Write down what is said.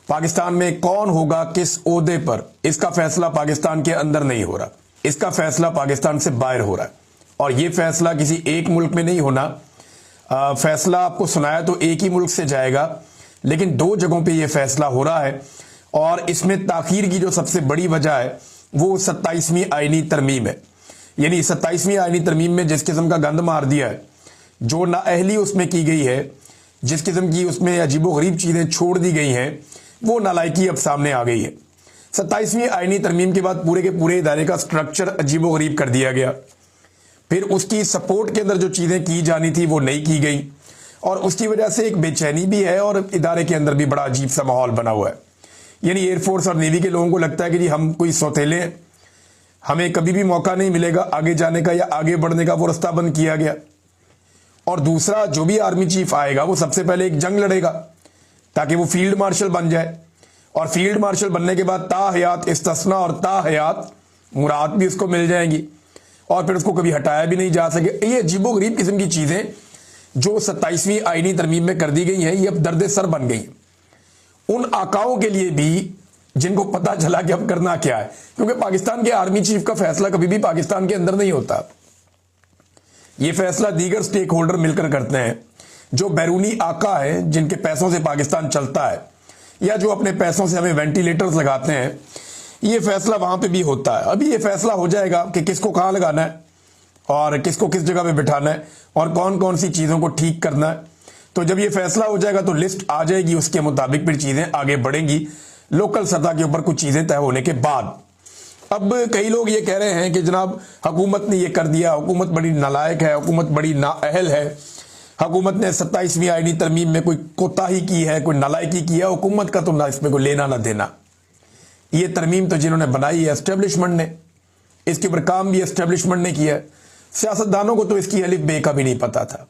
پاکستان میں کون ہوگا کس عہدے پر، اس کا فیصلہ پاکستان کے اندر نہیں ہو رہا، اس کا فیصلہ پاکستان سے باہر ہو رہا ہے۔ اور یہ فیصلہ کسی ایک ملک میں نہیں ہونا، فیصلہ آپ کو سنایا تو ایک ہی ملک سے جائے گا، لیکن دو جگہوں پہ یہ فیصلہ ہو رہا ہے۔ اور اس میں تاخیر کی جو سب سے بڑی وجہ ہے وہ 27ویں آئینی ترمیم ہے۔ یعنی 27ویں آئینی ترمیم میں جس قسم کا گند مار دیا ہے، جو نااہلی اس میں کی گئی ہے، جس قسم کی اس میں عجیب و غریب چیزیں چھوڑ دی گئی ہیں، وہ نالائکی اب سامنے آ گئی ہے۔ 27ویں آئینی ترمیم کے بعد پورے کے پورے ادارے کا سٹرکچر عجیب و غریب کر دیا گیا۔ پھر اس کی سپورٹ کے اندر جو چیزیں کی جانی تھی وہ نہیں کی گئی، اور اس کی وجہ سے ایک بے چینی بھی ہے اور ادارے کے اندر بھی بڑا عجیب سا ماحول بنا ہوا ہے۔ یعنی ایئر فورس اور نیوی کے لوگوں کو لگتا ہے کہ جی ہم کوئی سوتیلے ہیں، ہمیں کبھی بھی موقع نہیں ملے گا آگے جانے کا یا آگے بڑھنے کا، وہ رستہ بند کیا گیا۔ اور دوسرا، جو بھی آرمی چیف آئے گا وہ سب سے پہلے ایک جنگ لڑے گا تاکہ وہ فیلڈ مارشل بن جائے، اور فیلڈ مارشل بننے کے بعد تا حیات استثنا اور تا حیات مراد بھی اس کو مل جائیں گی، اور پھر اس کو کبھی ہٹایا بھی نہیں جا سکے۔ یہ عجیب و غریب قسم کی چیزیں جو 27ویں آئینی ترمیم میں کر دی گئی ہیں، یہ اب درد سر بن گئی ہیں ان آقاؤں کے لیے بھی جن کو پتا چلا کہ اب کرنا کیا ہے، کیونکہ پاکستان کے آرمی چیف کا فیصلہ کبھی بھی پاکستان کے اندر نہیں ہوتا۔ یہ فیصلہ دیگر سٹیک ہولڈر مل کر کرتے ہیں، جو بیرونی آقا ہیں جن کے پیسوں سے پاکستان چلتا ہے، یا جو اپنے پیسوں سے ہمیں وینٹیلیٹرز لگاتے ہیں، یہ فیصلہ وہاں پہ بھی ہوتا ہے۔ ابھی یہ فیصلہ ہو جائے گا کہ کس کو کہاں لگانا ہے اور کس کو کس جگہ پہ بٹھانا ہے اور کون کون سی چیزوں کو ٹھیک کرنا ہے۔ تو جب یہ فیصلہ ہو جائے گا تو لسٹ آ جائے گی، اس کے مطابق پھر چیزیں آگے بڑھیں گی لوکل سطح کے اوپر کچھ چیزیں طے ہونے کے بعد۔ اب کئی لوگ یہ کہہ رہے ہیں کہ جناب حکومت نے یہ کر دیا، حکومت بڑی نالائق ہے، حکومت بڑی نااہل ہے، حکومت نے 27ویں آئینی ترمیم میں کوئی کوتاہی کی ہے، کوئی نالائکی کی ہے، حکومت کا تو نہ اس میں کوئی لینا نہ دینا۔ یہ ترمیم تو جنہوں نے بنائی ہے اسٹیبلشمنٹ نے، اس کے اوپر کام بھی اسٹیبلشمنٹ نے کیا ہے، سیاستدانوں کو تو اس کی الف بے کا بھی نہیں پتا تھا۔